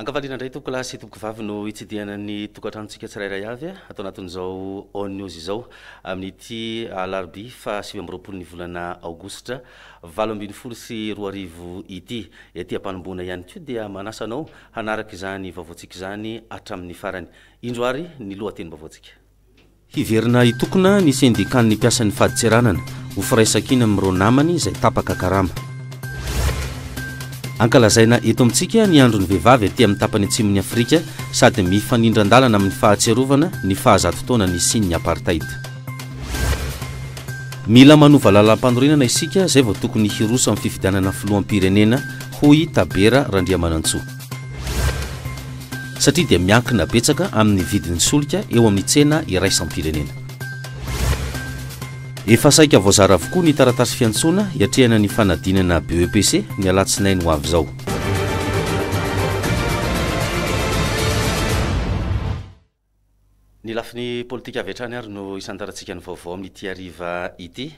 Ankavalina ndray toko lasy toko vavy no hitsidiana ny tokantranontsika tsirairay avy atao anatin'izao on news izao amin'ity alarobia fa 7 ny volana aogositra 2024 sy 2025 ity ety ampanomboana ihany koa dia manasanao hanaraka izany vaovaontsika izany hatramin'ny farany indroary ny lohateny vaovaontsika. Hiverina itokona ny syndikan'ny mpiasan'ny faditseranana ho firaisakina amin'ireo namany izay tapaka karama. Ankalazaina eto amintsika ny andron'ny vehivavy aty amin'ny tapany atsimon'ny Afrika sady mifanindran-dalana amin'ny fahatserovana ny fahazatotaona ny sin'ny apartheid. Mila manova lalam-panorenana isika izay vao tokony hiroso amin'ny fifidianana filoham-pirenena hoy Tabera Randriamanantsoa. Satria dia miankina betsaka amin'ny vidin'ny solika eo amin'ny tsena iraisam-pirenena. Efa saika voazara avokoa ny taratasy fiantsoana hiatrehana ny fanadinana BEPC ny alatsinainy ho avy izao. Ny lafin'ny politika avy hatrany ary no isantarantsika ny vaovao amin'ity hariva ity.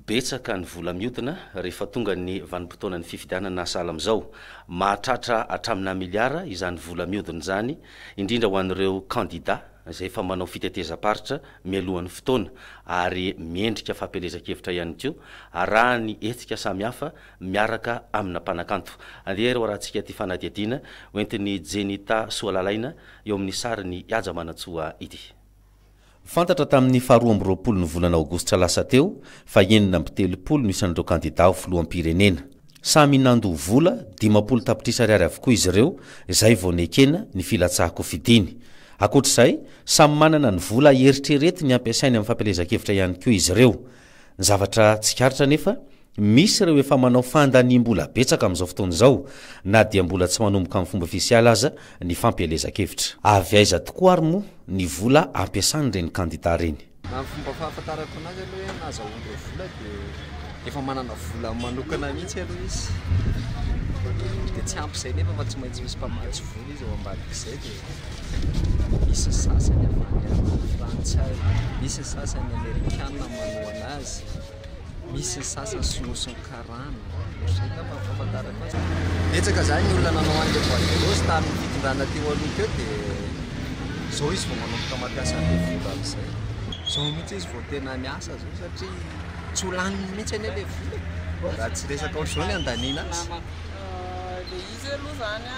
Betsaka ny vola mihodina rehefa tonga ny vanim-potoana ny fifidianana sahala amin'izao. Mahatratra hatramina miliara izany vola mihodina izany, indrindra ho an'ireo kandida izay efa manao fitetezam-paritra mialohan'ny fotoana ary miendrika fampelezan-kevitra ihany koa arahany hetsika samihafa miaraka amina mpanakanto. Andeha ireo rahantsika ty fanadihadiana hoentin'ny Jenita Soalalaina eo amin'ny sariny Ihaja Manantsoa ity. Fantatra tamin'ny 12 ny volana aogositra lasa teo fa 9 no isan'ireo kandida ho filoham-pirenena. Samy nando vola 50 tapitrisa ariary avokoa izy ireo izay vao nekena ny filatsahako fidiny. Akoatr'izay samy manana ny vola eritrerety ny ampiasainy amin'ny fampelezan-kevitra ihany koa izy ireo. Ny zavatra tsikaritra nefa misy ireo efa manao fandaniam-bola betsaka amin'izao fotoana izao na dia mbola tsy manomboka amin'ny fomba ofisialy aza ny fampelezan-kevitra. Avy aiza tokoa ary moa ny vola ampiasany ireny kandida ireny. Amin'ny fomba fahafantarako anazy aloha hoe nahazahoandreo vola dia efa manana vola manokana mihitsy aloha izy. Dia tsy ampy izay nefa fa tsy maintsy misy mpamatsy vola izy eo ambadik'izay dia misy sasany avy frantsay, misy sasany amerikanina manao anazy, misy sasany sonosony karana. Zay ngamba fahafantarako azy. Betsaka zany olona nanao an'ilay voalohany tamin'ny fitondrana teo aloha teo dia zao izy vao manomboka mampiasa an'ilay vola amin'izay. Zao mihitsy izy vao tena miasa zao satria tsy ho laniny mihitsy anie ilay vola. Raha tsy resaka ohatr'izao ny andaniana azy. Ilay izy aloha zany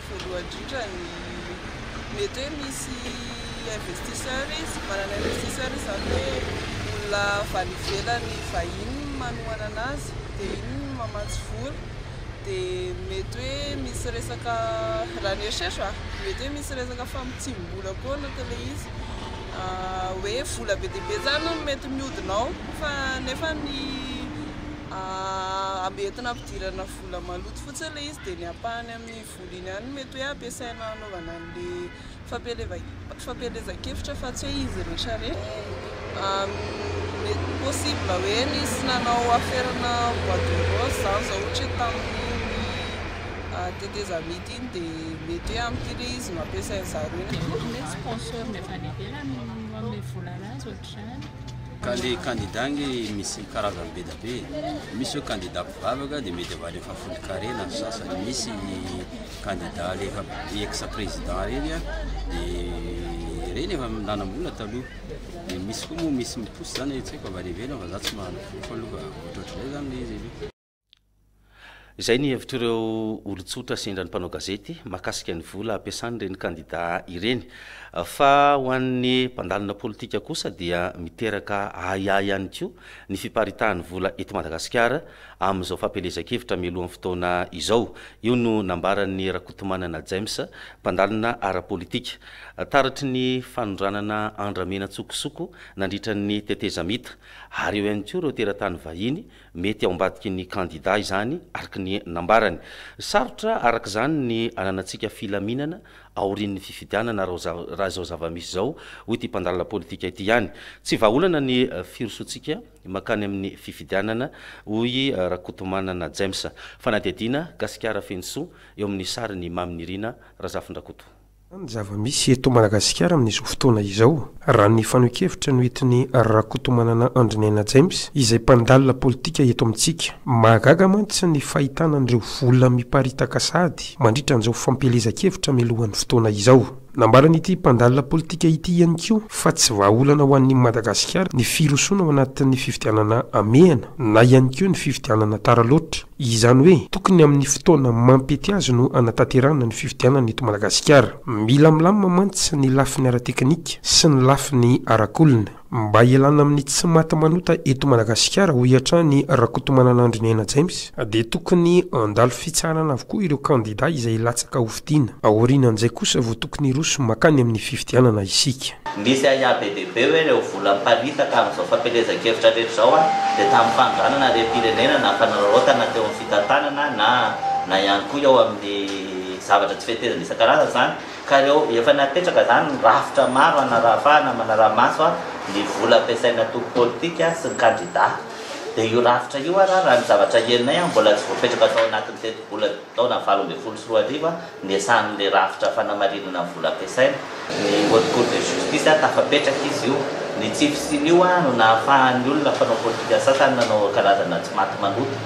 voalohany indrindra mety hoe misy investisseur izy, manana investisseur izy zany hoe olona avy ivelany vahiny manohana anazy dia iny mamatsy vola dia mety hoe misy resaka raha ny eritreritro mety hoe misy resaka famitsim-bola koa anatin'ilay izy hoe vola be dia be zany no mety mihodinao fa nefa ny ametina ampidirana vola maloto fotsiny ilay izy dia ny ampahany amin'ny vola iny ihany mety hoe ampiasaina anaovana an'ilay fampelezan-kevitra fa tsy hoe izy rehetrarehetra. Mety possible hoe nisy nanao aferana boîte de rose zany zao ohatra tamin'ny tetezamity iny dia mety hoe amin'ity izy no ampiasainy zareo. Mety sponsor nefa lehibe amin'ny vola anazy ohatr'izany. Ka le kandidagny misy karazany be da be. Misy hoe kandida mpivavaka dia mety avy efa folo karena ny sasany. Misy kandida lefa ex-président reny dia reny efa nanam-bola taloha. Dia misy koa moa misy miposy zany tsy haiko avy ivelany fa za tsy manana fofo aloha ohatrohatr'izay zany le izy aloha. Izay ny hevitr'ireo olon-tsotra sendra ny mpanao gazety mahakasika ny vola ampiasany ireny kandida ireny. Fa ho an'ny mpandalina politika kosa dia miteraka ahiahy ihany koa ny fiparitahan'ny vola eto Madagasikara amin'izao fampelezan-kevitra mialohan'ny fotoana izao. Io no nambaran'ny Rakotomanana James, mpandalina ara-politika. Taratry ny fanondranana Andramena Tsokosoko nandritra ny tetezamita ary eo ihany koa ireo teratany vahiny mety ao ambadiky ny kandida izany araka ny nambarany. Sarotra araka izany ny ananantsika filaminana aorian'ny fifidianana raha izao zava-misy izao hoy ity mpandalina politika ity ihany. Tsy vahaolana ny firosoantsika makany amin'ny fifidianana hoy Rakotomanana James. Fanadihadiana Gasikara Fensoa eo amin'ny sariny Maminirina Razafindrakoto. ny zava-misy eto Madagasikara amin'izao fotoana izao raha ny fanohikevitra no entiny Rakotomanana Andrinena James izay mpandalina politika eto amintsika. Mahagaga mantsy ny fahitana an'ireo vola miparitaka sady mandritra an'izao fampelezan-kevitra milohan'ny fotoana izao. Nambarany ity mpandalina politika ity ihany koa fa tsy vahaolana ho an'ny Madagasikara ny firosoana ao anatin'ny fifidianana amehana na ihany koa ny fifidianana tara loatra. Izany hoe tokony amin'ny fotoana mampety azy no anatanterahana ny fifidianana eto Madagasikara. Mila milamina mantsy ny lafiny ara-teknika sy ny lafiny ara-kolona mba ialana amin'ny tsy maty manota eto Madagasikara ho hiatrany Rakotomanana Andrinena James dia tokony andalo fitsarana avokoa ireo kandida izay latsaka hofidiana. Aorianan'izay kosa vao tokony roso makany amin'ny fifidianana isika. Misy be dehibe hoe ireo vola miparitaka amin'izao fampelezan-kevitra rehetra zao dia tamin'ny fandroanana ream-pirenena na fanararaotana teo amin'ny fitantanana na ihany koa eo amin'ny zavatra tsy fetezana isan-karazany zany ka ireo efa napetraka zany rafitra maro anarafahana manaramaso ny vola ampiasaina toko politika sy ny kandida. Dia io rafitra io raha ny zavatra henonay mbola tsy voapetraka tao anatin'ny teti-bola taona 2024 ny esan'le rafitra fanamarinana vola ampiasaina. Ny haute cour de justice tafapetraka izy io ny tsifisiny io no nahafahan'ny olona mpanao politika sasany nanao karazana tsy maty manota.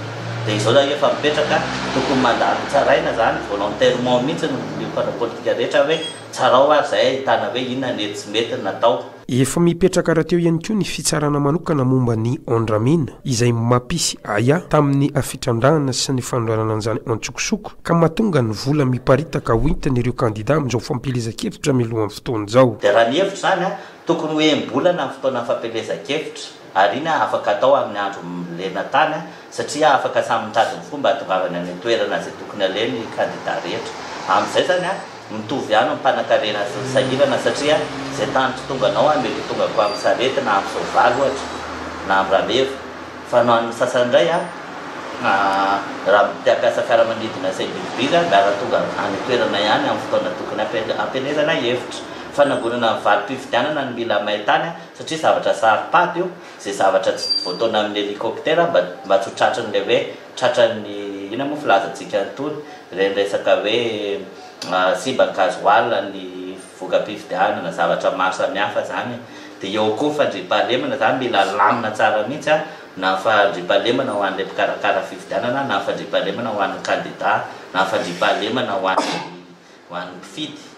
Dia izao efa mipetraka tokony mandalo tsaraina zany volontairement mihitsy ny mpanao politika rehetra hoe tsarao ary zay ahitana hoe inona ny tsy mety natao. Efa mipetraka rahateo ihany koa ny fitsarana manokana momba ny Andramena izay mampisy aya tamin'ny afitrandrahana sy ny fandroanana an'izany antsokosoko ka mahatonga ny vola miparitaka ho entin'ireo kandida amin'izao fampelezan-kevitra milohan'ny fotoana izao. Dia raha ny hevitra zany tokony hoe mbolana amin'ny fotoana fampelezan-kevitra ary iny afaka atao amin'ny andro lena tany satria afaka samy mitady ny fomba hatongavana ny toerana izay tokony aleny ny kandida rehetra. Amin'izay zany mitovy ihany ny mpanan-karena sy ny sahirana satria izay tany tonga anao mety tonga ko amin'ny sarety na amin'ny soavaly ohatra na amin'ny rameva. Fa no amin'ny sasany indray raha mitiapiasa fiaramanidina izay bibibiza miara tonga any toerana ihany amin'ny fotoana tokony ampielezana hevitra. Fanangonana valim-pifidianana ny mila mahitany satria zavatra saropaty io izay zavatra tsy voataona amin'ny helikoptera mba tsy ho tratran'ilay hoe tratran'ny ina moa filazantsika antony resaka hoe simba gazoal ny voka-pifidianana zavatra maro samihafa zany. Dia eo koa fandriam-pahalemana zany mila lamina tsara mihitsy na fandriam-pahalemana ho an'ilay mpikarakara fifidianana na fandriam-pahalemana ho an'ny kandida na fandriam-pahalemana ho an'ny mpifidy.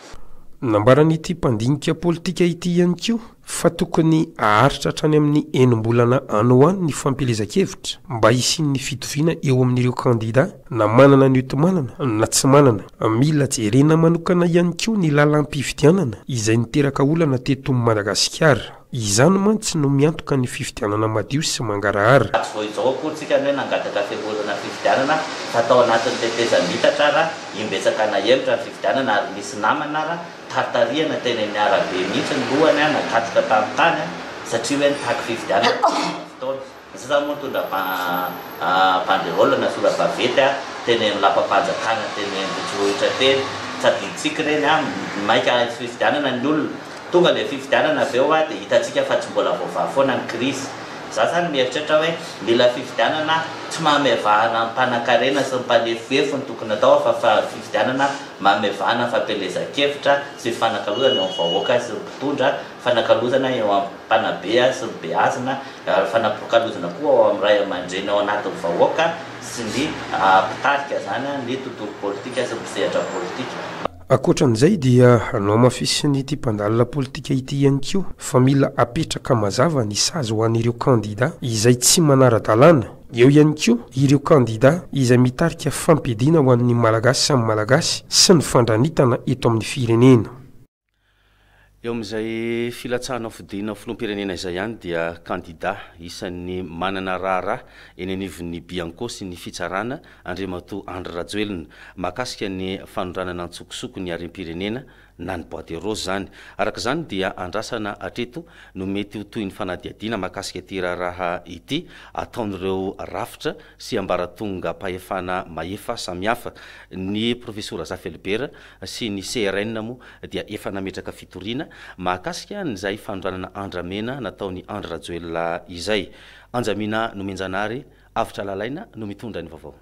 Nambaran'ity mpandinika politika ity ihany koa fa tokony aharitra hatrany amin'ny enim-bolana any ho any ny fampelezan-kevitra mba hisian'ny fitoviana eo amin'ireo kandida na manana ny ento manana na tsy manana. Mila jerena manokana ihany koa ny lalam-pifidianana izay niteraka olana teto Madagasikara. Izany mantsy no miantoka ny fifidianana madio sy mangarahara. Vao izao akory tsika hoe nangataka fivolana fifidianana fa tao anatin'ny tetezam-bitatra raha imbetsaka na hevitra ny fifidianana ary misy namana raha tartariana teny amin'ny arabe mihitsy ny lohany nakatroka tamin'ny tany satria hoe nitaky fifidianana fotoana. Sasany moa tondra banderole na sora-bavety teny amin'ny lapam-panjakana teny Ambohitrivohitra teny tsadiditsika reny maika fifidianana ny olona. Tonga le fifidianana avy eo dia hitatsika fa tsy mbola voavaha foana ny krisy. Za zany mieritreritra hoe mila fifidianana tsy mamevahana mpanan-karena sy ny mpanefoefo ny tokony atao fa fifidianana mamevahana fampelezan-kevitra sy fanakalozana eo amin'ny vahoaka sy ny mpitondra, fanakalozana eo amin'ny mpanabe sy ny beazina, fanakalozana koa ao amin'ny ray aman-dreny ao anatin'ny vahoaka sy ny mpitarika zany ny tontolo politika sy ny mpisehatra politika. Ankoatran'izay dia anao mafisiny ity mpandalina politika ity ihany koa fa mila apetraka mazava ny sazy ho an'ireo kandida izay tsy manara-dalàna. Eo ihany koa ireo kandida izay mitarika fampidina ho an'ny malagasy samy malagasy sy ny fandranitana eto amin'ny firenena. Eo amin'izay filatsahana fidina filoham-pirenena izay ihany dia kandida isan'ny manana raharaha eny anivon'ny Bianco sy ny fitsarana Andriamatoa Andry Rajoelina mahakasika ny fanondranana antsokosoko ny harem-pirenena na ny boîte de rose zany. Araka izany dia andrasana atreto no mety ho toy ny fanadiadiana mahakasika ity raharaha ity ataon'ireo rafitra sy ambaratonga mpahefana mahefa samihafa. Ny professeur Zafelbert sy ny CRN moa dia efa nametraka fitoriana mahakasika n'izay fanondranana andramena nataony Andry Rajoelina izay. Anjamina no menjanary avitra lalaina no mitondra ny vaovao.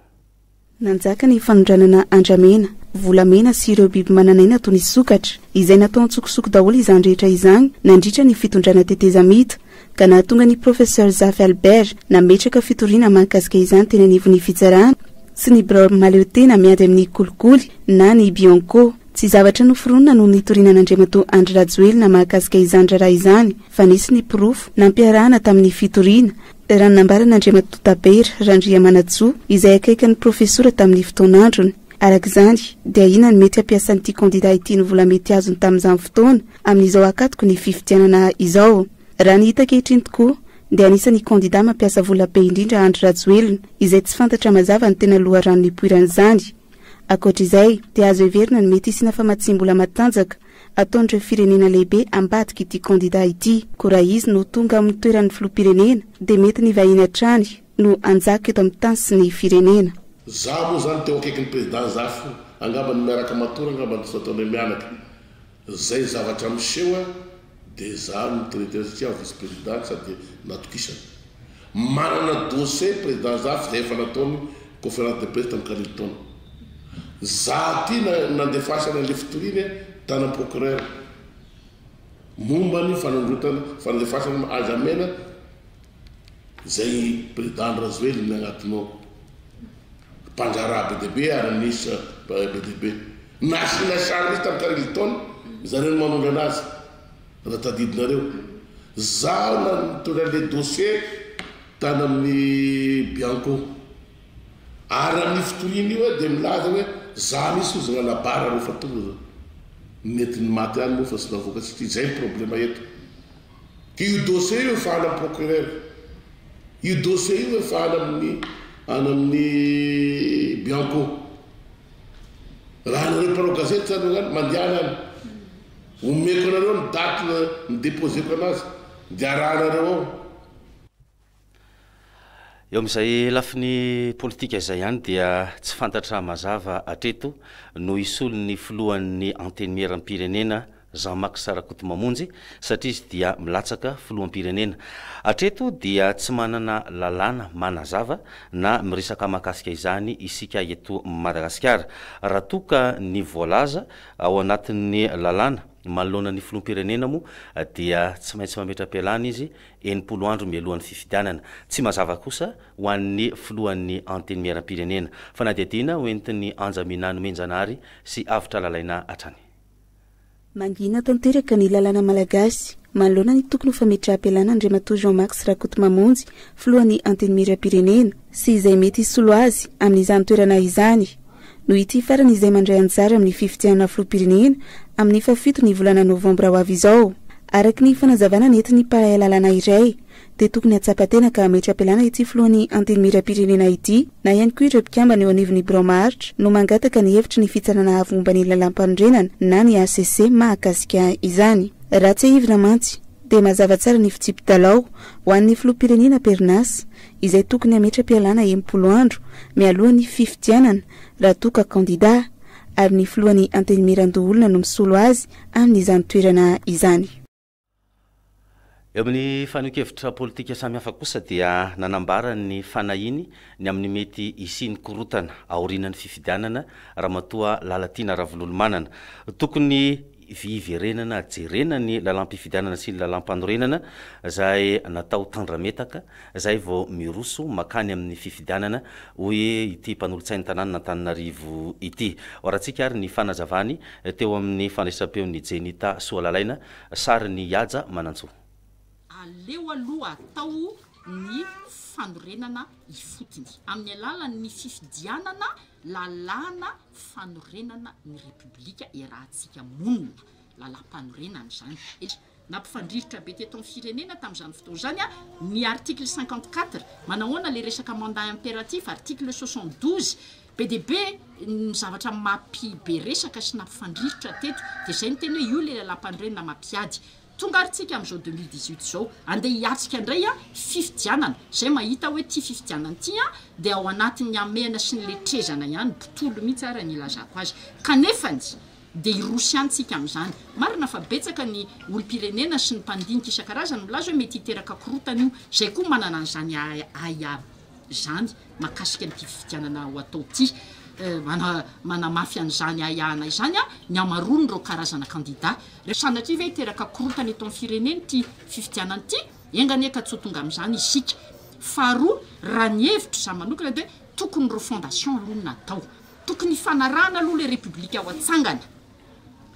nanjaka ny fanondranana andramena volamena sy ireo biby mananaina toy ny sokatra izay natao antsokosoko daholo izany rehetra izany nandritra ny fitondrana tetezamita ka nahatonga ny professeur Zaf Albert nametraka fitoriana mahakasika izany teny anivon'ny fitsarana sy ny bromaleotena miady amin'ny kolikoly na ny bianco tsy zavatra noforonina noho nitorinan'Andriamato Andry Rajoelina mahakasika izany raharaha izany fa nisy ny pirofo nampiarahana tamin'ny fitoriana raha nambaran'Andriamato Tabera Randriamanatsoa izay akaiky ny profesora tamin'ny fotoanandrony arak'izany dia ina ny mety ampiasan'ity candidat ity ny vola mety azony tamin'izany fotoana amin'izao akatoko ny fifidianana izao raha ny hita ankehitriny tokoa dia anisany candidat mampiasa vola be indrindra Andry Rajoelina izay tsy fantatra mazava ny tena loharanony ipoiran'izany akoatr'izay dia azo heverina ny mety isina famatsim-bola matanjaka ataon'ireo firenena lehibe ambadika ity candidat ity ko raha izy no tonga amin'ny toeran'ny filoham-pirenena dia mety ny vahiny hatrany no anjaka eto amin'ny tany sy ny firenena za moa zany teo akaiky ny président Zafo angamba ny miaraka matora angamba ny ataonay mianaka zay zavatra miseho dia za mitraiter satria vice président sady natokisana manana dossier président Zafo zay efa nataony conférence de presse tamin'ny Carleton za ty nandefasana le fitoriana tana procureur momba ny fanandrotana fanandefasana azamena zay président Rajoelina agnatinao mpanjara BDB ary nisy BDB nasina sary nisy tamin'ny Carleton zareo manondra anazy raha tadidinareo zaho nanitondra le dossier tany amin'ny Bianco ary amin'ny fitoriana io dia milaza hoe za misy ozana labara reo fa tonga mety ny maty any moa fa sy navoaka satria zay problema eto ka io dossier io efa any amin'ny procureur io dossier io efa any amin'ny Bianco raha nareo mpanao gazety zany any mandehana any omeko anareo ny daty ny déposeko anazy dia arahanareo ao eo amin'izay lafiny politika izay ihany dia tsy fantatra mazava atreto no isolo ny filohan'ny antenimieram-pirenena Jean-Marc Sarakoto Mamonjy satria izy dia milatsaka filoham-pirenena atreto dia tsy manana lalàna manazava na miresaka mahakasika izany isika eto Madagasikara raha toka ny voalaza ao anatin'ny lalàna manoloana ny filoham-pirenena moa dia tsy maintsy mametra-pialana izy 80 andro mialohan'ny fifidianana tsy mazava kosa ho an'ny filohan'ny antenimieram-pirenena fa na dia tiana hoentiny Anjaminano Menjanary sy avitra lalaina hatrany mangina tanteraka ny lalàna malagasy manoloana ny tokony ho fametra-pialana Andriamato Jean-Marc Sarakoto Mamonjy filohan'ny antenimieram-pirenena sy izay mety hisolo azy amin'izany toerana izany no ity farany izay mandray anjara amin'ny fifidianana filoham-pirenena amin'ny 7 ny volana Novambra ho avy izao araky ny fanazavana nentiny mpahay lalàna iray dia tokony hatsapatena ka hametra-pialana ity filohan'ny antenimieram-pirenena ity na ihany koa ireo mpikambana eo anivon'ny Bromaritra no mangataka ny hevitra ny fitsanana avomba ny lalam-pandrenana na ny ACC mahakasika izany raha tsy hivina mantsy dia mazava tsara ny fitsipidalao ho an'ny filoham-pirenena Pernas izay tokony hametra-pialana 80 andro mialohan'ny fifidianana raha toka candidat ary ny filohan'ny antenimieran-doholona no misolo azy amin'izany toerana izany eo amin'ny faneho-kevitra politika samihafa kosa dia nanambara ny fanahiny ny amin'ny mety isiny korotana aorianany fifidianana raha matoa lalatiana ravololomanana tokony viverenana jerena ny lalam-pifidianana sy ny lalam-panorenana zay natao tandrametaka zay vao miroso makany amin'ny fifidianana hoe ity mpanolotsainy tanàna n'Antananarivo ity oratsika ary ny fanazavany teo amin'ny fandraisam-peon'ny Jenita Soalalaina sary ny Yaja Manantsoa aleo aloha atao ny fanorenana ifotiny amin'ny alalan'ny fifidianana lalàna fanorenana ny republika erahantsika monina lalam-panorenana zany nampifandrivotra be teto amin'ny firenena tamin'izany fotoana zany ny article 54 manahoana le resaka mandat impératif article 72 PDB ny zavatra mampibe resaka sy nampifandrivotra teto dia zay ny tena hoe io le lalam-panorenana mampiady tonga aritsika amin'izao 2018 zao andeha hiatsika indray fifidianana zay mahita hoe ty fifidianana ty dia ao anatin'ny amena sy ny letrezana ihany botolo mihitsy ara ny ilazako azy kanefany dia irosy antsika amin'izany marina fa betsaka ny olom-pirenena sy ny mpandinika isan-karazany milaza hoe mety hiteraka korotana io zay koa manana an'izany zany mahakasika nyity fifidianana ho atao ty manamafy an'izany ahahana izany a ny amarony reo karazana candidat sanatria ve iteraka korotany eto amin'ny fireneny ty fifidianany ty engany eka tso tonga amin'izany isika faharoa raha ny hevitro za manokana de tokony refondation aloha natao tokony hifanarahana aloha le république ao atsangana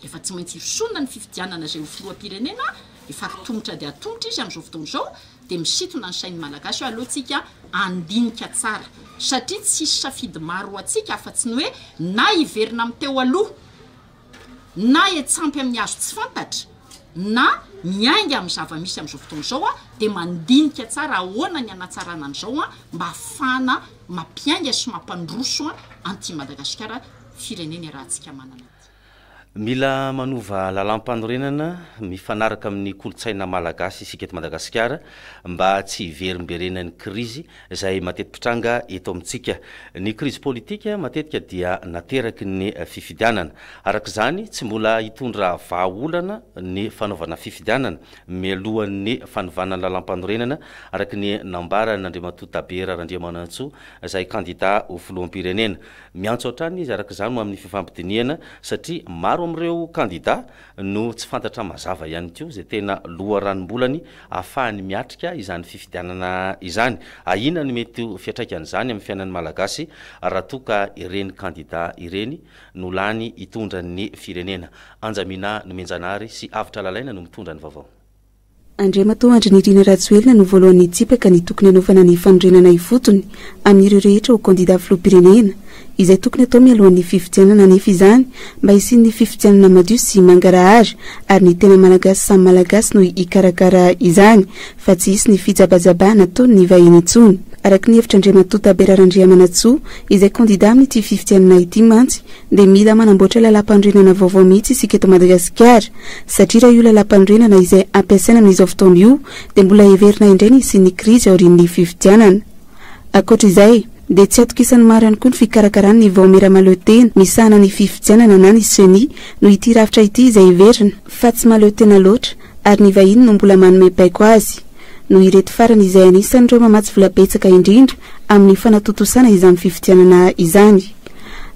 efa tsy maintsy isonona ny fifidianana zay ho filoam-pirenena efa tongotra de atongotra izy amin'izao fotoana izao de misitona ny sainy malagasy hoe alohantsika andinika tsara satria tsisy safidy maro atsika afa-tsy ny hoe na hiverina amin'ny teo aloha na etsampy amin'ny azo tsy fantatra na miainga amin'ny zava-misy amin'izao fotoana izao a de mandinika tsara ahoana ny anatsarana an'izao a mba ahafana mampiainga sy mampandroso a anty Madagasikara firenena rahantsika manana mila manova lalam-panorenana mifanaraka amin'ny kolotsaina malagasy isika eto Madagasikara mba tsy hiverimberenan'ny krizy izay matetipitranga eto amintsika ny krizy politika matetika dia nateraky ny fifidianana arak'izany tsy mbola hitondra vahaolana ny fanaovana fifidianana mialohan'ny fanovana lalam-panorenana araky ny nambaran'Andriamatoa Tabera Randriamanantsoa izay candidat ho filoham-pirenena miantso hatrany izy arak'izany mo amin'ny fifampidiniana satria maro am'ireo candidat no tsy fantatra mazava ihany koa zay tena loharanombolany ahafahany miatrika izany fifidianana izany ahina ny mety fiatraikan'izany amin'ny fiainan'ny malagasy raha toka ireny candidat ireny no lany hitondra ny firenena Anjamina Nomenjanary sy Avitra Lalaina no mitondra ny vaovao Andriamatoa Andrinirina Rajoelina no voalohany hitsipaka ny tokony hanaovana ny fanorenana ifotony amin'ireo rehetra ho candidat filoham-pirenena izay tokony atao mialohan'ny fifidianana nefa izany mba hisian'ny fifidianana madio sy mangarahara ary ny tena malagasy samy malagasy no hikarakara izany fa tsy hisy ny fijabajabana ataony ny vahiny intsony araky ny hevitra Andriamatoa Tabera Randriamanantsoa izay candidat amin'ity fifidianana ity mantsy dia mila manamboatra lalam-panorenana vaovao mihitsy isika eto Madagasikara satria raha io lalam-panorenana izay ampiasaina amin'izao fotoana io dia mbola heverina indray ny isian'ny krizy aorian'ny fifidianana ankoatr'izay dia tsy atokisany maro ihany koa ny fikarakarany ny vaomera maleo tena misahana ny fifidianana na ny seni no ity rafitra ity izay heverina fa tsy maleo tena loatra ary ny vahiny no mbola manome paiko azy no irety farany izay anisan'ireo mamatsy vola betsaka indrindra amin'ny fanatotosana izany fifidianana izany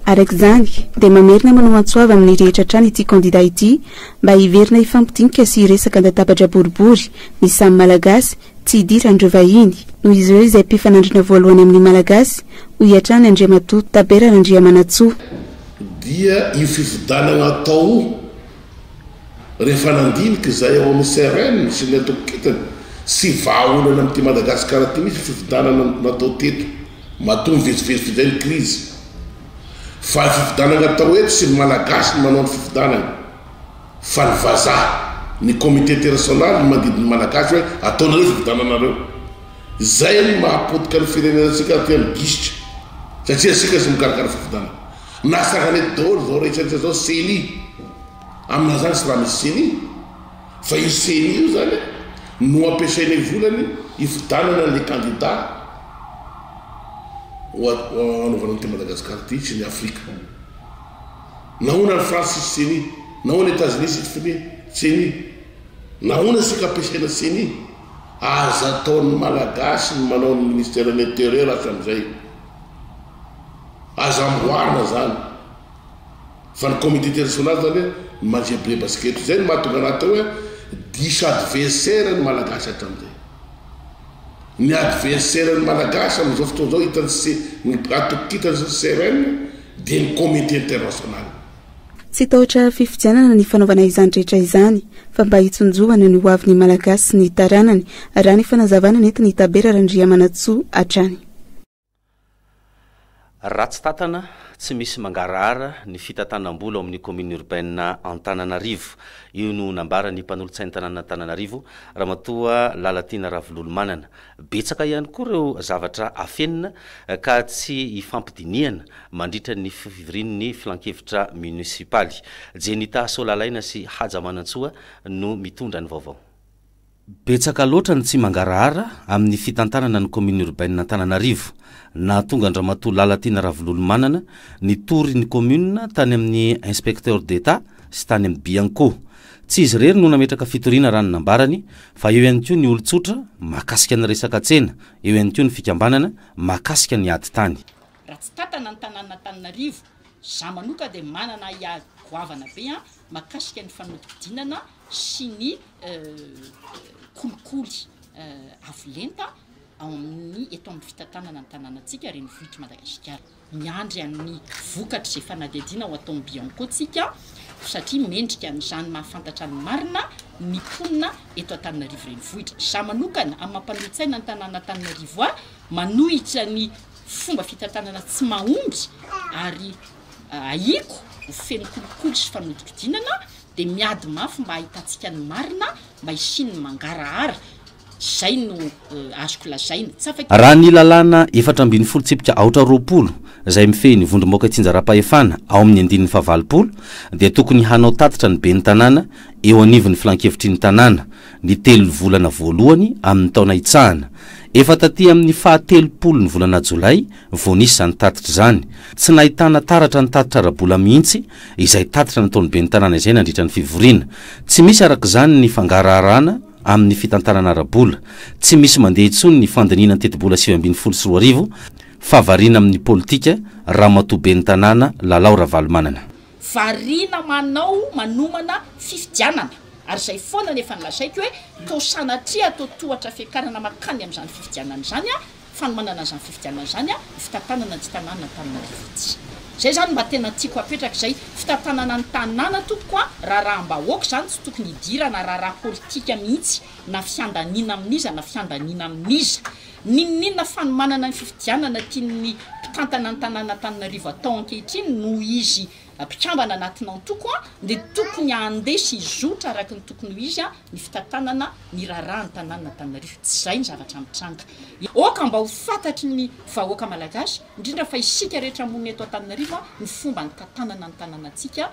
arak'izany dia mamerina manao antsoava amin'ny rehetra trany ity candidat ity mba hiverina ifampidinika sy resaka andatabatra boribory ny samy malagasy tsy hidira andreo vahiny noho izy ireo izay mpifanandrina voalohany amin'ny malagasy ho hiatrany Andriamatoa Tabera Randriamanantsoa dia io fifidianana atao rehefa nandinika izay ao amin'ny CRN sy ny atao kitany sy vahaolana amin'ity Madagasikara ty misy fifidianana natao teto mahatonga vezivezy izay ny krizy fa fifidianana atao eto sy ny malagasy ny manao ny fifidianana fa ny vazaha ny comité international mandidiny malagasy hoe ataonareo fifidiananareo zay ny mahapotika ny firenenasika ty amin'ny gisitra satria asika sy mikarakara fifidianana nasakanety daholo zao rehetrarehetra zao seni amina zany sy raha misy seni fa io seni io zany no ampiasainy volany hifidianana le candidat anaovana ty Madagasikara ty sy ny Afrika nahoana ny France sy seni nahoana États-Unis sy fini seni nahoana sika ampiasaina seni aza ataon'ny malagasy ny manao ny ministère de l'intérieur asa am'izay aza amboarina zany fa ny comité international zany hoe mandrebile basket zay ny mahatonga anaty hoe diso adversaire ny malagasy hatram'izay ny adversaire ny malagasy amin'izao fotoana zao hitany atokitany CRN dia ny comité international tsy tahotra fifidianana ny fanaovana izany rehetra izany fa mba hitsonjovana ny hoavin'ny malagasy sy ny taranany raha ny fanazavana nentiny Tabera Randriamanantsoa hatrany ratsy tatana tsy misy mangarahara ny fitantanam-bola ao amin'ny commune urbaine Antananarivo io no nambara ny mpanolotsainy tanàna Antananarivo Ramatoa Lalatina Ravololomanana betsaka ihany koa ireo zavatra afenina ka tsy hifampidiniana mandritra ny fivorian'ny filan-kevitra munisipaly Jenita Solalaina sy Haja Manantsoa no mitondra ny vaovao betsaka loatra ny tsy mangarahara amin'ny fitantanana ny commune urbaine Antananarivo na tonga Andramatoa Lalatina Ravololomanana ny tory ny commune tany amin'ny inspecteur d'État sy tany amin'ny Bianco tsy izy rery no nametraka fitoriana ranonambarany fa eo ihany koa ny olotsotra mahakasika ny resaka tsena eo ihany koa ny fikambanana mahakasika ny ady tany raha tsy tatana ny tanàna Antananarivo za manoka dia manana goavana be mahakasika ny fanodidinana sy ny kolikoly avolenta ao amin'ny eto amin'ny fitantanana ny tanànatsika reny vohitra Madagasikara miandry amin'ny vokatra izay fanadihadiana ho atao Biancotsika satria mendrika n'izany mahafantatra ny marina ny mponina eto Antananarivo reny vohitra za manokana amin'ny mampanontsaina ny tanàna Antananarivo manohitra ny fomba fitantanana tsy mahomby ary aiko ho feno kolikoly sy fanodidinana dia miady mafy mba ahitatsika ny marina mba hisin'ny mangarahara zay no azoko lazaina raha ny lalàna 420 tsipika 420 izay mifehy ny vondromoaka tsinjara-pahefana ao amin'ny andininy fahavalopolo dia tokony hanao tatitra ny be ny tanàna eo anivon'ny filan-kevitry ny tanàna ny 3 volana voalohany amin'ny taona hitsahana efa taty amin'ny fahatelopolo ny volana jolay vao nisy izany tatitra izany tsy nahitana taratra ny tatitra ara-bola mihitsy izay tatitra nataony be ny tanàna izay nandritra ny fivoriana tsy misy arak'izany ny fangaraharaana amin'ny fitantanana ara-bola tsy misy mandeha intsony ny fandinina ny teti-bola 724 fa variana amin'ny politika ramatoa be ny tanàna Lalao Ravalomanana variana manao manomana fifidianana ary zay foana nefa nilazaiko hoe to sanatria to tohatra fiakarana makany amin'izany fifidianana zany fanomanana zany fifidianana zany fitantanana ny tanàna Antananarivo zay zany mba tena tiako apetraka zay fitantanana ny tanàna tokoa raha-mbahoaka zany tsy tokony hidirana raha politika mihitsy na fiandanina amin'iza na fiandanina amin'iza ninona fanomanana ny fifidianana tian'ny mpitantana ny tanàna Antananarivo atao ankehitriny no izy mpikambana anatinao tokoa dia tokony andesy izotra araka ny tokony ho izy ny fitantanana ny raharaha ny tanàna Antananarivo tsy zay ny zavatra mitranga oka mba ho fantatry ny vahoaka malagasy indrindra fa isika rehetra ambony eto Antananarivo ny fomba ny tantanana ny tanànatsika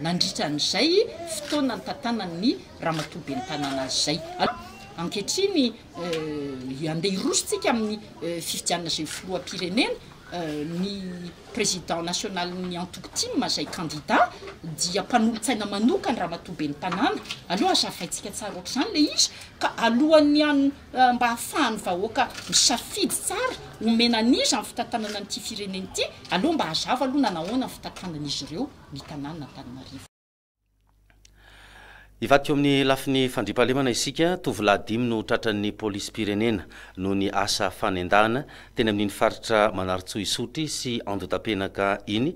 nandritra n'izay fotoana ny tantanany ramatoa be ny tanàna zay ankehitriny andeha irositsika amin'ny fifidianana zay filoham-pirenena ny président national ny antoko-tima zay candidat dia mpanolontsaina manokany ramatoa be ny tanàna aloha azafaitsika tsara ohatr'izany le izy ka alohan'ny mba hahafahany vahoaka misafidy tsara omena an'izy amin'ny fitantanana n'ity firenena ity aloha mba hazava aloha nanahoana ny fitantanan'izy ireo ny tanàna Antananarivo ivaty eo amin'ny lafiny fandriampahalemana isika tovolahy 5 no tratran'ny polisy pirenena no ny asa fanendahana teny amin'iny faritra Manarotsoa Isotry sy Andotapenaka iny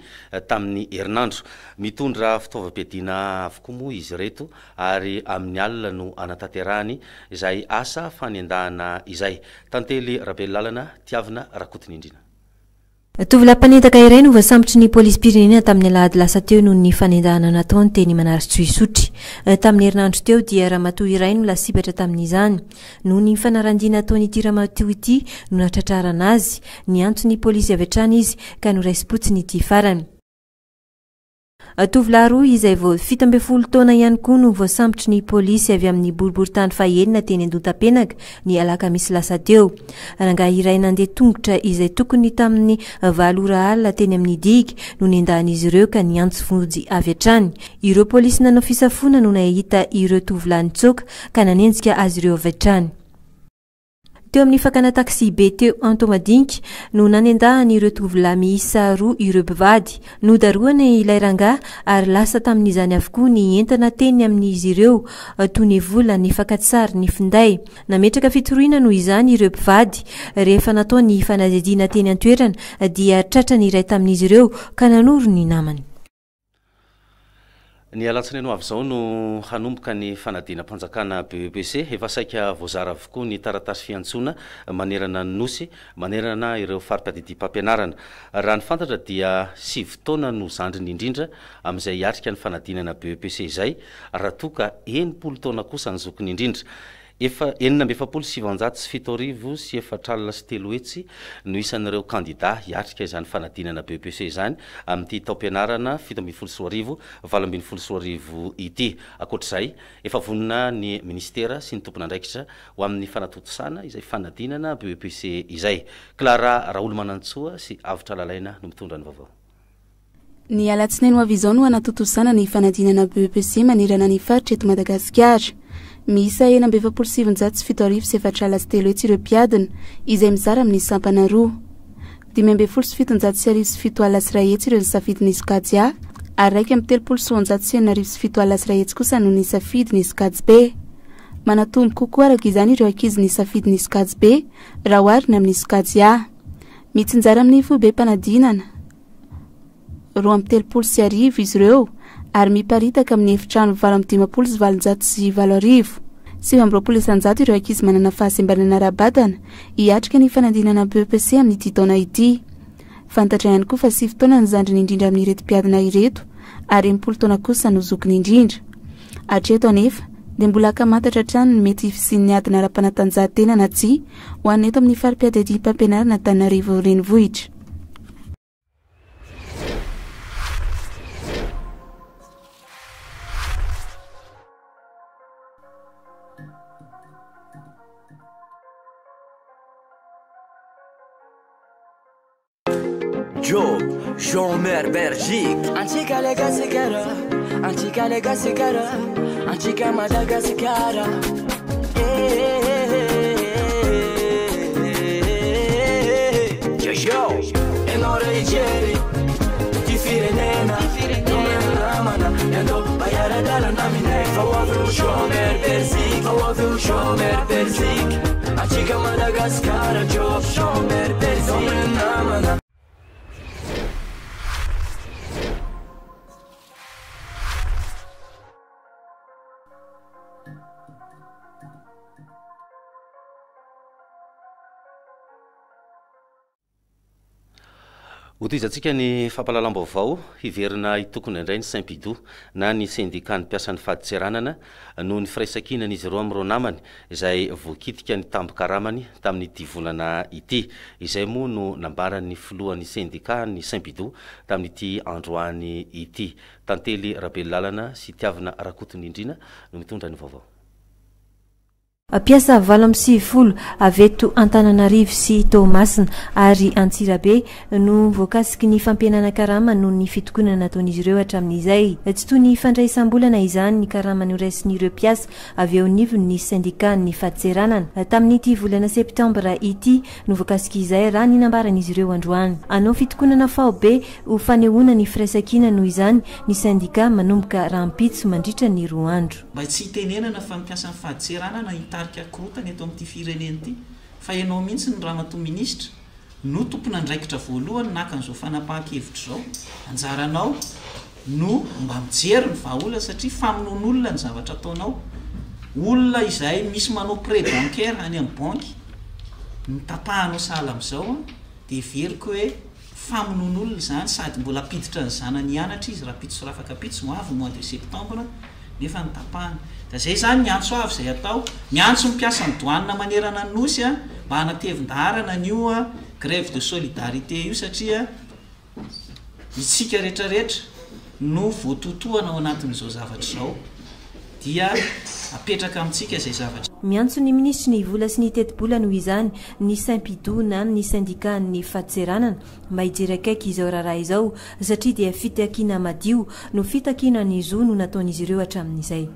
tamin'ny herinandro mitondra fitaovam-piadiana avokoa moa izy reto ary amin'ny alina no anatanterahany izay asa fanendahana izay tantely Rabelalana Tiavina Rakotiny indrina tovolahy-mpanendaka iray no voasambotry ny polisy pirenena tamin'ny alahady lasa teo noho ny fanendahana nataony teny Manarotsoa Isotry tamin'ny herinandro teo dia ramatoa iray no lasibatra tamin'izany noho ny fanarandina ataonyity ramatoa ity no natratrarana azy ny antony polisy avy hatrany izy ka noraisi-potsiny ity farany tovolahy roa izay vao 17 taona ihany koa no voasambotry ny polisy avy amin'ny boriboritany fahaenina teny Andotapenaka ny alakamisy lasa teo rangahy iray nandeha tongotra izay tokony tamin'ny 4 ora alina teny amin'ny digy no nendahan'izy ireo ka niantso vonjy avy hatrany ireo polisy nanao fisafona no nahita ireo tovolahy nitsoaka ka nanenjika azy ireo avy hatrany teo amin'ny fakana taxi be teo Antomadinika no nanendahany ireo tovolahy miisa 2 ireo mpivady nodaroana ilay rangahy ary lasa tamin'izany avokoa ny entana teny amin'izy ireo toy ny vola ny fakatsary ny finday nametraka fitoriana no izany ireo mpivady rehefa natao ny fanadihadiana teny an-toerana dia tratrany iray tamin'izy ireo ka nanoro ny namany ny alatsinaino avy zao no hanomboka ny fanadina-mpanjakana BEPC efa saika voazara avokoa ny taratasy fiantsona manerana ny nosy manerana ireo faripadidi-pampianarana raha ny fantatra dia 7 taona no zandriny indrindra amin'izay hiatrika ny fanadinana BEPC izay raha toka 9 taona kosa ny zokiny indrindra efa 707 sy 4 sy 3 hetsy no isan'ireo kandida hiatrika izany fanadinana BEPC izany amin'ity taom-pianarana 724 ity akoatr'izay efa vonina ny ministera sy ny tompon'andraikitra ho amin'ny fanatotosana izay fanadinana BEPC izay Clara Raoul Manantsoa sy Avitra Lalaina no mitondra ny vaovao ny alatsinainy ho avy izao no anatotozana ny fanadinana BEPC manirana ny faritra eto Madagasikara. Miisa 777 tsy ireo mpiadina izay mizara amin'ny sampana roa. 577 ireo nisafidiny Skady A ary 337 kosa no nisafidiny Skady B. Manatombo kokoa araka izany ireo ankizy nisafidiny Skady B raha oharina amin'ny Skady A. Mitsinjara amin'ny fobe mpanadinana 230 izy ireo ary miparitaka amin'ny efitrano 7,7 ireo ankizy manana fahasembanana ara-batana hiatrika ny fanadinana BEPC amin'ity taona ity. Fantatra ihany koa fa 7 taona ny zandriny indrindra amin'ny ireto mpiadina ireto ary 10 taona kosa no zokiny indrindra. Hatreto anefa dia mbola akamantatra hatrany ny mety fisian'ny adina ara-panatanjahantena na tsia ho an'ny eto amin'ny farim-piadady mpampianarana Antananarivo renivohitra. Job, Jean-Mer Belgique. Antica Legasigara, Antica Legasigara, Antica Madagascara. Yo, enora igeri, ti firenena, nome ramana, endo bayara dalla namine. Fawadu Jean-Mer Belgique, Fawadu Jean-Mer Belgique. Antica Madagascara, Job, Jean-Mer Belgique, nome ramana. Hotoizantsika ny fampalalam-baovao hiverina hitokony indray ny Saint-Pidou na ny syndicat ny mpiasan'ny faditseranana noho ny firaisankinana izy ireo amin'ireo namany izay voakitika ny tambo-karamany tamin'ity volana ity. Izay moa no nambaran'ny filohan'ny syndicat ny Saint-Pidou tamin'ity androany ity. Tantely Rabelalana sy Tiavana Rakotony Indrina no mitondra ny vaovao. Piasa 20 aveto Antananarivo sy Tomasina ary Antsirabe no voakasiky ny fampianana karama noho ny fitokonana nataon'izy ireo hatramin'izay. Tsy toy ny fandraisam-bolana izany ny karama noraisin'ireo mpiasa avy eo nivony ny syndicat ny faditseranana. Tamin'ity volana septambra ity no voakasiky izay raha ny nambaran'izy ireo androany. Anao fitokonana faobe ho fanehoana ny firaisan-kina noho izany ny syndicat manomboka rahampitso mandritra ny 2 andro. Mba tsy tenenana fa mpiasa ny faditseranana tarika korotany eto amin'ity firenena ity fa ianao mihitsy ny ramatoa minisitra no tompona andraikitra voalohany naka an'izao fanapahan-kevitra zao anjaranao no mba mijery ny vahaolana satria famonoan'olona ny zavatra ataonao. Olona izay misy manao prêt bancaire any amin'ny banky ny tapahanao sahala amin'izao dia veriko hoe famonoan'olona izany sady mbola apiditra ny zanany hianatra izy raha pitso rafaka pitso ho avy mois de septembre nefa ny tapahana. Da zay zany miantso avy zay atao miantso mpiasa ny douane manerana ny nosy mba hanatevin-daharana an'io grève de solidarité io satria itsika rehetrarehetra no voatotoana ao anatin'izao zavatra izao dia apetraka amintsika zay zavatra. Miantso ny ministry ny vola sy ny teti-bola noho izany ny Saint-Pidou na ny syndicat ny faditseranana mba hijery akaiky izao raharaha izao satria dia fitakiana madio no fitakiana ny zo no nataon'izy ireo hatramin'izay.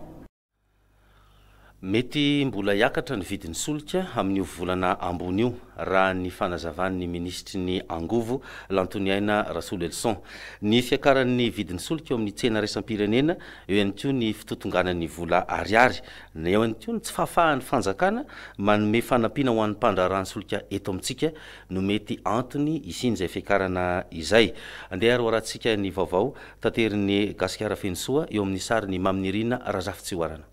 Mety mbola hiakatra ny vidin'ny solika amin'io volana ambony io raha ny fanazavan'ny ministry ny Angovo Lantoniaina Rasoulelson. Ny fiakaran'ny vidin'ny solika eo amin'ny tsena raisam-pirenena eo ihany koa ny fitotonganan'ny vola ariary na eo ihany koa ny tsy fahafahan'ny fanjakana manome fanampiana ho an'ny mpandrarany solika eto amintsika no mety antony isiny izay fiakarana izay. Andeha ary hoarantsika ny vaovao tanterin'ny Gasikara Fensoa eo amin'ny sariny Maminirina Razafitsiwarana.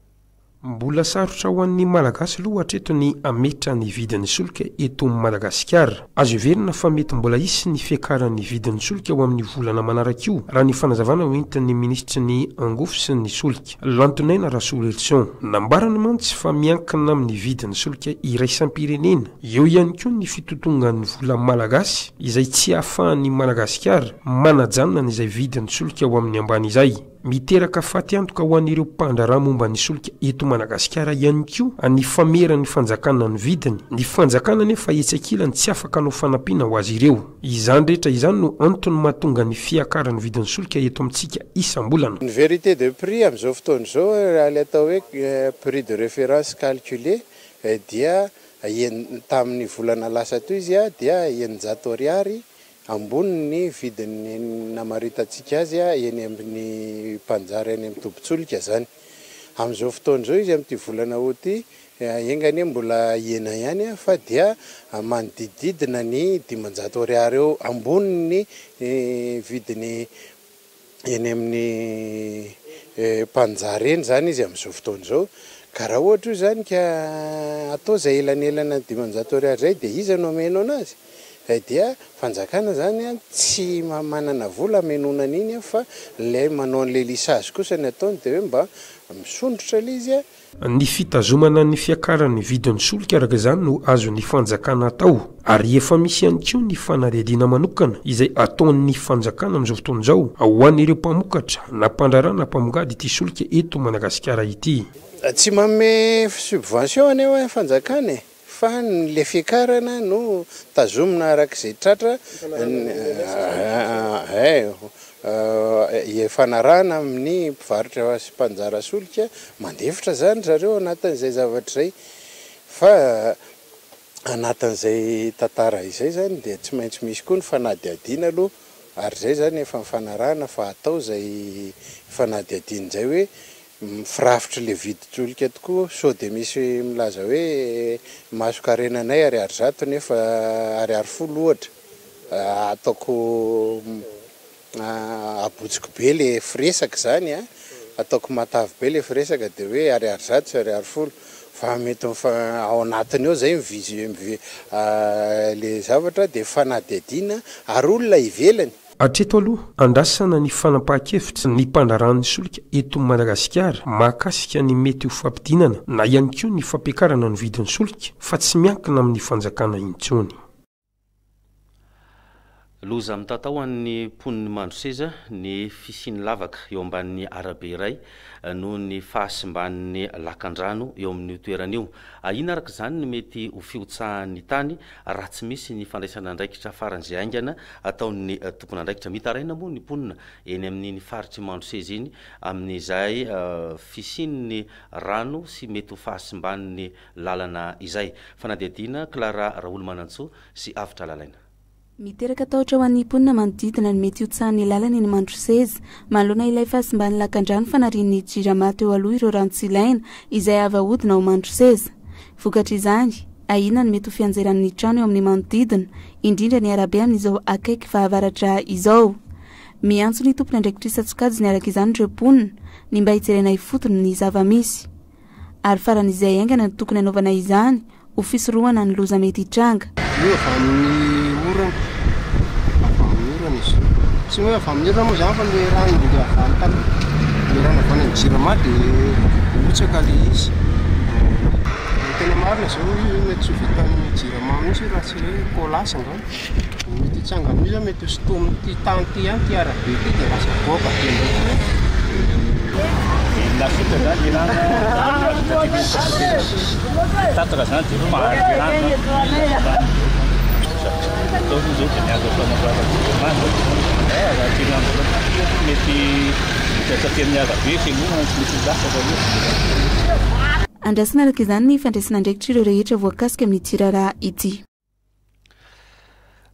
Mbola sarotra ho an'ny malagasy aloha hatreto ny ametra ny vidin'ny solika eto Madagasikara. Azo heverina fa mety mbola isy ny fiakaran'ny vidin'ny solika ho amin'ny volana manaraka io raha ny fanazavana hoentin'ny ministry ny Angovo sy ny solika Lantoniaina Rasoulelson. Nambarany mantsy fa miankina amin'ny vidin'ny solika iraisam-pirenena. Eo ihany koa ny fitotongan'ny vola malagasy izay tsy ahafahan'ny Madagasikara manajanona izay vidin'ny solika ho amin'ny ambany izay. miteraka faty antoka ho an'ireo mpandrarah momba ny solika eto Madagasikara ihany koa ny famerany fanjakana ny vidiny. Ny fanjakana nefa etsakilany tsy afaka hanao fanampiana ho azy ireo. Izany rehetra izany no antony mahatonga ny fiakarany vidin'ny solika eto amintsika isam-bolana. Ny vérité de prix amin'izao fotoana izao raha atao hoe prix de référence calculé dia tamin'ny volana lasa toy izy dia 900 ariary ambony ny vidiny namaritantsika azy eny amin'ny mpanjary eny amin'ny tombotsolika zany. Amin'izao fotoana izao izy amin'ity volana aoty engany mbola ena ihany fa dia manodididina ny 500 ariary eo ambony ny vidiny eny amin'ny mpanjary eny zany izy amin'izao fotoana izao. Ka raha ohatra io zany ka atao zay elanelana 500 ariary zay dia iza no amenao anazy dia fanjakana zany tsy manana vola menonana iny fa lay manao an'le lisage kosa ny ataony dia hoe mba misondrotra le izy. Ny fitazomana ny fiakaran'ny vidin'ny solika araka izany no azon'ny fanjakana atao ary efa misy ihany koa ny fanadihadiana manokana izay ataon'ny fanjakana amin'izao fotoana izao ho an'ireo mpamokatra na mpandrarah na mpamongady ity solika eto Madagasikara ity. Tsy manome subvention aneho fanjakana fa le fiakarana no tazomina arak'izay tratra fanarahana amin'ny mpivarotra sy mpanjara solika mandefitra zany zareo anatin'izay zavatra zay fa anatin'izay tantara izay zany dia tsy maintsy misy koa ny fanadihadiana aloha ary zay zany efa mifanarahana fa atao zay fanadihadiana zay hoe firafitra le vidin-tsolika tokoa sao dia misy milaza hoe masokarenanay ariary 100 nefa ariary 10 ohatra ataoko abotsiko be le firesaka zany ataoko matavy be le firesaka dia hoe ariary 100 sy ariary 10 fa mety ao anatiny eo zay le zavatra dia fanadihadiana ary olona ivelany. Hatreto aloha andrasana ny fanampahan-kevitra ny mpandrarahany solika eto Madagasikara mahakasika ny mety ho fampidinana na ihany koa ny fampiakarana ny vidin'ny solika fa tsy miankina amin'ny fanjakana intsony. Loza mitatao an'ny mponiny mandroseza ny fisiny lavaka eo ambanin'ny arabe iray noho ny fahasimban'ny lakan-drano eo amin'ny toeran'io. Ina araka izany no mety ho fiotsahan'ny tany raha tsy misy ny fandraisana andraikitra faran'izay aingana ataon'ny tompona andraikitra mitaraina moa ny mponina eny amin'iny faritry mandroseza iny amin'izay fisin'ny rano sy mety ho fahasimban'ny lalana izay. Fanadihadiana Clara Raolomanantsoa sy Avitra Lalaina. Miteraka tahotra ho an'ny mponina manodidina ny mety hotsahan'ny lalana eny Mandroseza manoloana ilay fahasimbany lakan-drano fanarian'ny Jirama teo aloha ireo rano tsy ilaina izay avy ahodina ao Mandroseza. Vokatra izany ahina ny mety ho fianjeran'ny trano eo amin'ny manodidina indrindra ny arabe amin'izao akaiky fahavaratra izao. Miantso ny tompony andraikitrisa Tsokajy ny araka izany ireo mponina ny mba hijerena ifotony ny zava-misy ary faran'izay aingana ny tokony anaovana izany ho fisorohana ny loza mety hitranga. Tsy hoe avy amin'ny rano moa zany fa le rano dia avy tany le rano avy any Jirama dia otsaka le izy tena marina zao mety tsy vitan'ny Jirama mihitsy raha tsy hoe kolasa ngany mety hitsanga amin'io mety ho sotomin'ity tany ity ihany ty arabe ity dia lasa goaka lafita zany rano tataka zany dia mahary rano andrasana araka izany ny fandraisana andraikitra ireo rehetra voakasika amin'ny tirara ity.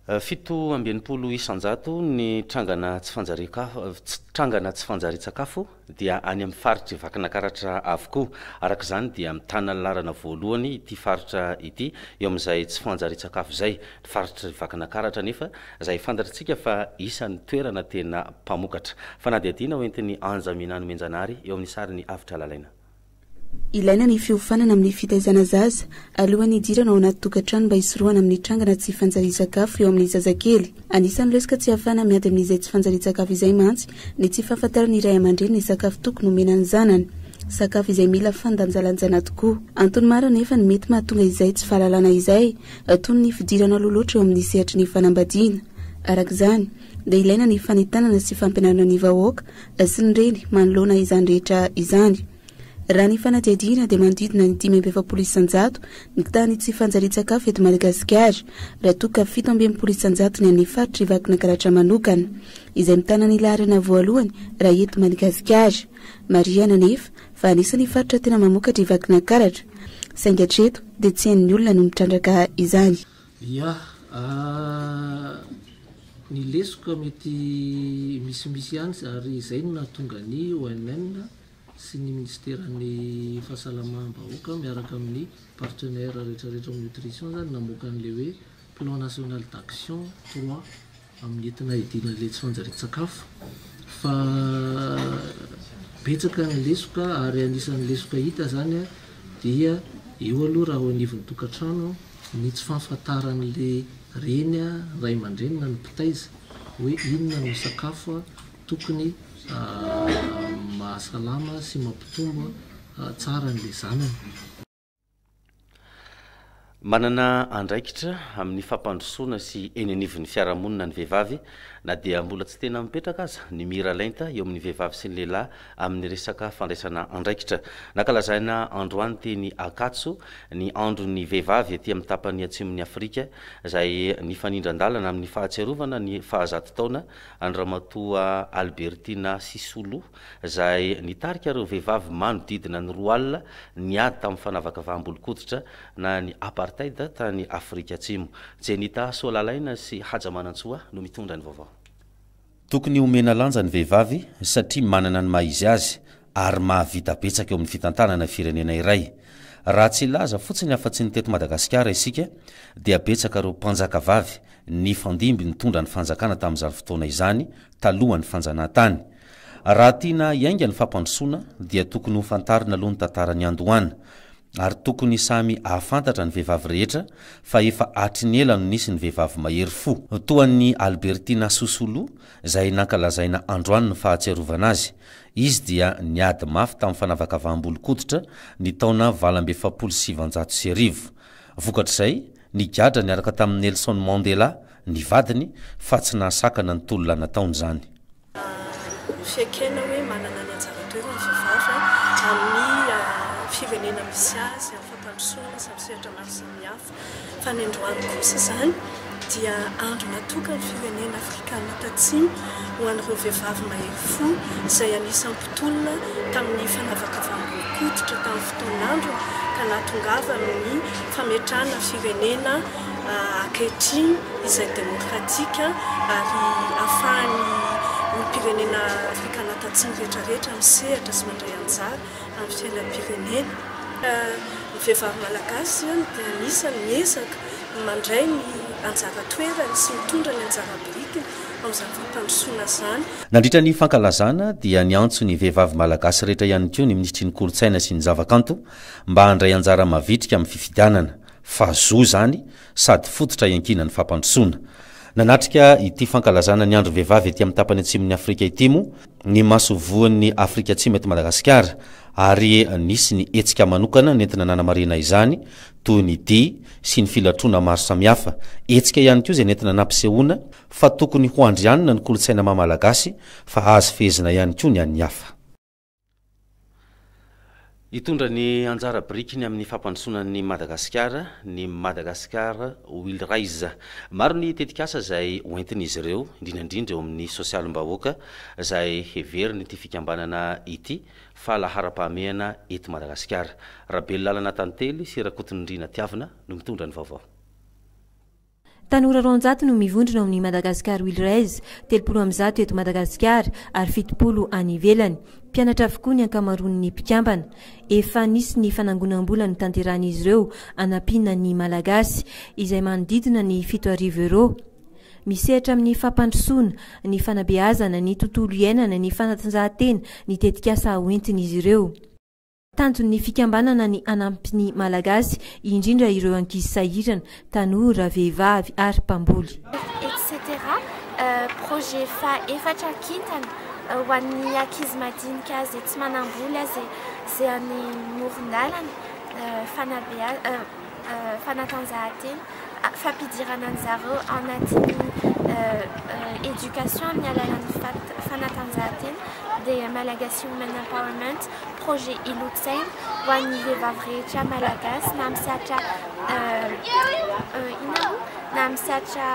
7 isanjato ny trangana tsy fanjari-tsakafo dia any amin'ny faritra vakana karatra avokoa. Araka izany dia mitana lalana voalohany ity faritra ity eo amin'izay tsy fanjari-tsakafo zay faritra vakana karatra nefa izay fantatritsika fa isan'ny toerana tena mpamokatra. Fanadihadiana hoentin'ny Anjaminano Menjanary eo amin'ny sariny Avitra Lalaina. Ilaina ny fiofanana amin'ny fitaizana zaza alohan'ny hidirana ao anaty tokantrano mba hisorohana amin'ny trangana tsy fanjari-tsakafo eo amin'ny zazakely. Anisany lesaka tsy hafana miady amin'izay tsy fanjari-tsakafo izay mantsy ny tsy fahafantarany iray aman-dreny ny sakafo tokony omenany zanany, sakafo izay mila fandanjalanjana tokoa. Antony maro nefa ny mety mahatonga izay tsy fahalalana izay toy ny fidirana loloatra eo amin'ny sehatry ny fanambadiana. Araka izany dia ilaina ny fanitanana sy fampianarana ny vahoaka sy ny reny manoloana izany rehetra izany. Raha ny fanadihadiana dia manodidina ny 5.7 isan-jato ny tany tsy fanjarian-tsakafo eto Madagasikara, raha toa ka 7.7 isan-jato ny an'ny faritra ivakina karatra manokana, izay mitana ny laharana voalohany raha eto Madagasikara. Mariana nefa fa anisan'ny faritra tena mamokatra ivakina karatra, saingy hatreto dia tsy hain'ny olona no mitrandraka izany. Ya, ny lesoka mety misimisy ihany ary izay no nahatonga ny ONN sy ny ministeran'ny fahasalamam-bahoaka miaraka amin'ny partenaire rehetrarehetra amin'ny nutrition zany namoaka an'le hoe plan national d'action 3 amin'ny entina hidina le tsy fanjarian-tsakafo. Fa betsaka ny lesoka ary anisan'ny lesoka hita zany dia eo aloha raha ho anivon'ny tokantrano ny tsy fahafantaran'le reny ray aman-dreny na ny mpitaiza hoe inona no sakafo tokony mahasalama sy mampitombo tsara n'le zanany. Manana andraikitra amin'ny fampandrosoana sy eny anivon'ny fiarahamonina ny vehivavy, na dia mbola tsy tena mipetraka aza ny mira lenta eo amin'ny vehivavy sy ny lehilahy amin'ny resaka fandraisana andraikitra. Nankalazaina androany teny Akatso ny andron'ny vehivavy etỳ amin'ny tapany atsimon'ny Afrika, izay ny fanindran-dalana amin'ny fahatsiarovana ny fahazato taona any ramatoa Albertina Sisulu, izay nitarika ireo vehivavy manodidina ny roa alina niady tamin'ny fanavakavahambolon-koditra na ny apartheid tany Afrika Atsimo. Jenita Solalaina sy Haja Manantsoa no mitondra ny vaovao. Tokony homena lanja ny vehivavy satria manana ny maha-izy azy ary mahavita betsaka eo amin'ny fitantanana firenena iray. Raha tsy laza fotsiny afa-tsy ny teto Madagasikara isika dia betsaka ireo mpanjaka vavy ny fandimby nitondra ny fanjakana tamin'izany fotoana izany talohan'ny fanjanahantany. Raha tiana iainga ny fampandrosoana dia tokony ho fantarina aloha ny tantarany Andohana, ary tokony samy ahafantatra ny vehivavy rehetra fa efa atrin'ny ela no nisy ny vehivavy mahery fo. Toa ny Albertina Sisulu izay nankalazaina androany ny fahatsiarovana azy. Izy dia niady mafy tamin'ny fanavakavahambolon-koditra ny taona 2790. Vokatr'izay nigadra niaraka tamin'ny Nelson Mandela ny vadiny fa tsy nahasakana ny tolona nataony zany. Fiekena hoe manana ny anjara toerana vehivavy amin'ny firenena misy azy amin'ny fampandrosoana sy amin'ny sehatra maro samihafa. Fa ny androany kosa zany dia andro natokana ny firenena afrikana tatsimo ho an'ireo vehivavy mahery fo izay anisan'ny mpitolona tamin'ny fanavakavahambolon-koditra tamin'ny fotoan'andro ka nahatongava ny fametrahana firenena ankehitriny izay demokratika ary ahafahany ny pirenena afrikana tatsimo rehetrarehetra misehatra sy mandray anjara amin'ny fiainam-pirenena. Ny vehivavy malagasy dia anisany miezaka mandray ny anjara toerany sy mitondra ny anjara birikiny amin'izany fampandrosoana zany. Nandritra ny fankalazana dia niantso ny vehivavy malagasy rehetra ihany koa ny ministry ny kolontsaina sy ny zavakanto mba handray anjara mavitrika amin'ny fifidianana, fa zo zany sady fototra iankina ny fampandrosoana. Nanatrika ity fankalazana ny andro vehivavy etỳ amin'ny tapany atsimon'ny Afrika Itimo ny masovoan'ny Afrika Atsimo eto Madagasikara, ary nisy ny etsika manokana nentina nanamarena izany toy ny dia sy ny filatrona maro samihafa. Etsika ihany koa izay nentina nampisehoana fa tokony ho andrianina ny kolontsaina mahamalagasy fa azo fehezina ihany koa ny an'ny hafa. Itondra ny anjara birikiny amin'ny fampandrosoanan'ny Madagasikara, ny Madagasikara Will Rise. Maro ny tetikasa izay hoentin'izy ireo, indrindrandrindra eo amin'ny sosialim-bahoaka izay heveriny ity fikambanana ity fa lahara-pahamehana eto Madagasikara. Rabelalana Tantely sy Rakotondrina Tiavina no mitondra ny vaovao. Tanora roanjato no mivondrona amin'ny Madagasikara Will Rise, 30 eto Madagasikara ary 70 any ivelany. Mpianatra avokoa ny ankamaroan'ny mpikambana. Efa nisy ny fanangonam-bola ny tanteran'izy ireo anampiana ny malagasy izay manodidina ny 7,000 euro. Misehatra amin'ny fampandrosoana, ny fanabeazana, ny tontolo iainana, ny fanatanjahantena, ny tetikasa hoentin'izy ireo. Tanjon'ny fikambanana ny anampiny malagasy indrindra ireo ankizy sahirana, tanora, vehivavy ary mpamboly. Etc. Projet fa efatra kintana ho an'ny ankizy madinika izay tsy manam-bola izay any moron-dalana, fanatanjahantena, fampidirana an'zareo anatin'ny éducation amin'ny alalan'ny fanatanjahantena dia malagasy women empowerment projet ilotsaina ho an'ny vehivavy rehetra malagasy na misatra na misatra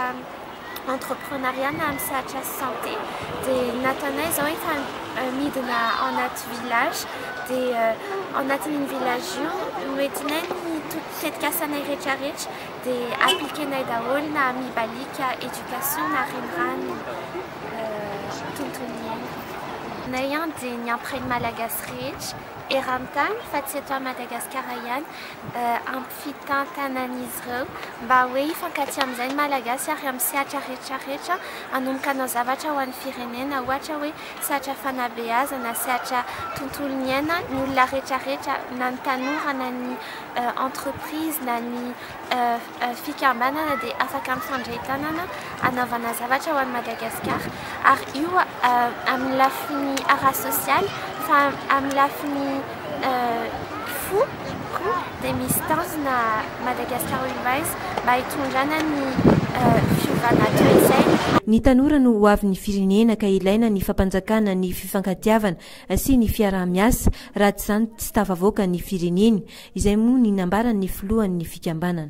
entrepreneuriat na misatra santé dia natanay zao efa midina ao anaty village dia ao anatin'iny village io noentinay ny tetikasanay rehetrarehetra dia appliquenay daholo na mibalika éducation na renirano tontolo iaina nay an dia niampireny malagasy rehetra eran-tany fa tsy eto Madagasikara ihany ampifitantanan'izy ireo mba hoe hifankatia amin'izay ny malagasy ary amin'ny sehatra rehetrarehetra hanomboka hanao zavatra ho an'ny firenena ohatra hoe sehatra fanabeazana sehatra tontolon'ny iaina ny olona rehetrarehetra na ny tanora na ny entreprise na ny fikambanana dia afaka mifandray tanana hanaovana zavatra ho an'ny Madagasikara ary io amin'ny lafiny ara-sosialy fa amin'ny lafiny fo koa dia misy tanjona Madagasikara Airways mba hitondrana ny fiovana toe-tsaina. Ny tanora no ho avy ny firenena ka ilaina ny fampanjakana ny fifankatiavana sy ny fiarah-miasa raha tsy izany tsy tafavoaka ny fireneny izay moa ny nambaran'ny filohan'ny fikambanana.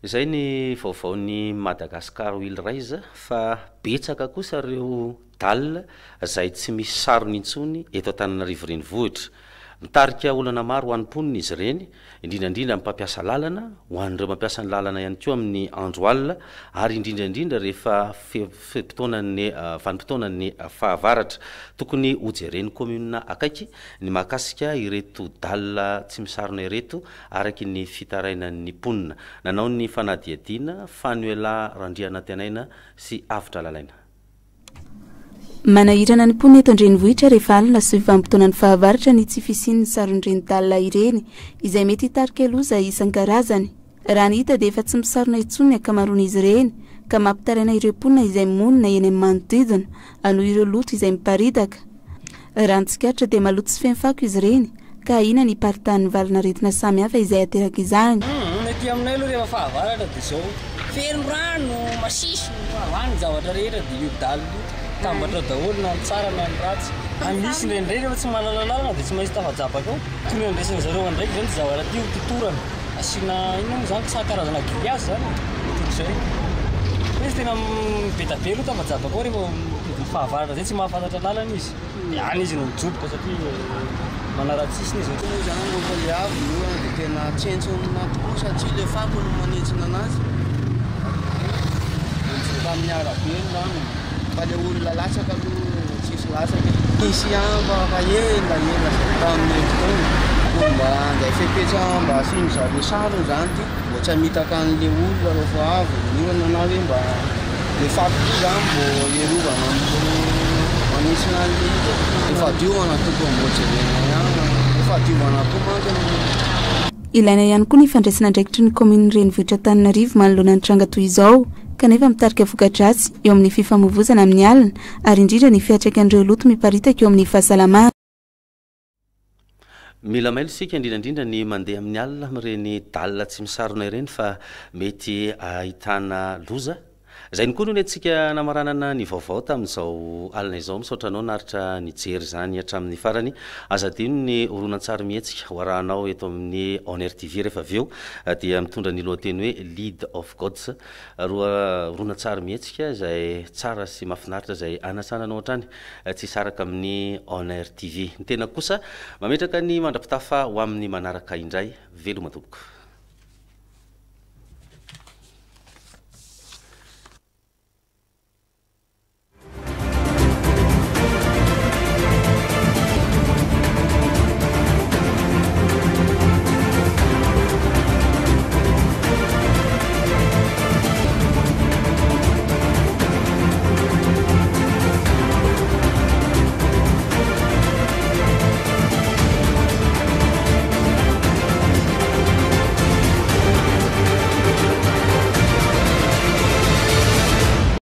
Izay ny vaovaon'ny Madagasikara Oil Rise fa betsaka kosa ireo dalina izay tsy misy sarony intsony eto Antananarivo renivohitra. Mitarika olana maro ho an'ny mponina izy ireny indrindrandrindra mpampiasa lalana ho an'ireo mampiasa ny lalana ihany koa amin'ny andro alina ary indrindrandrindra rehefa vanim-potoanan'ny fahavaratra tokony hojereny komuna akaiky ny mahakasika ireto dalina tsy misarona ireto araky ny fitarainan'ny mponina nanao ny fanadiadiana Fanuela Randrianatenaina sy Avitra Lalaina. Manahirana ny mponina eto an-drenivohitra rehefa alina sy vanim-potoanan'ny fahavaratra ny tsy fisian'ny saron-dreny dalina ireny izay mety hitarika loza isan-karazany. Raha ny hita dia efa tsy misarona intsony ny ankamaroan'izy ireny ka mampitaraina ireo mponina izay monina eny amin'ny manodidina anoho ireo loto izay miparitaka. Raha ny tsikatra dia maloto sy fehifako izy ireny ka ina ny paritahan'ny valina retina samihafa izay ateraka izany. Mety aminay aloha rehefa fahavaratra dia izao feno rano masiso avany zavatra rehetra dia io dalina tambatra daholo na ny tsara na ny ratsy. Misy indraindray rehefa tsy mahalalalana dia tsy maintsy tafajabaka ao toy ny andraisan'ny zareo andraiky zany zavatra tio totorana asiana ino zany sa karazana giliazy zany tokozay. Izy tena betabe aloha tafajabaka ao rehefa fahavaratra zay tsy mahafantatra lalana izy dia any izy no mijoboka satria manaratsisiny izy ohatry zany rehefa le avy io dia tena tsentsona tokoa satria le fako no manentsina anazy amin'ny arabe zany fa le olona latsaka aloha tsisy latsaka misy amba fa ela tamin'ny fotoana mba anday fepetra mba asiny zareo sarony zany ty mbo tsy hamitaka an'le olona rehefa avy niona na hoe mba le fako zany mbo ierovana manisina an'le izy efa diovana tokony mbo jerena ihany efa diovana koa manko ilaina ihany koa ny fandraisana andraikitry ny komuna renivohitra Antananarivo manoloana ny tranga toy izao kanefa mitarika voka-dratsy eo amin'ny fifamoivoizana amin'ny alina ary indrindra ny fiantraikan'ireo loto miparitaka eo amin'ny fahasalamana. Mila mailo sika indrindrandrindra ny mandeha amin'ny alina amin'ireny dalina tsy misarona ireny fa mety ahitana loza. Izay ny koa noho ny antsika namaranana ny vaovao tamin'izao alina izao misaotra anao naritra nijery izany hatramin'ny farany azadino ny horonan-tsary mihetsika ho arahanao eto amin'ny Honor TV rehefa avy eo dia mitondra ny lohateny hoe Lead of Gods roa horonan-tsary mihetsika izay tsara sy mahafinaritra izay anasananao hatrany tsy saraka amin'ny Honor TV. Ny tena kosa mametraka ny mandrapitafa ho amin'ny manaraka indray velo matoboka.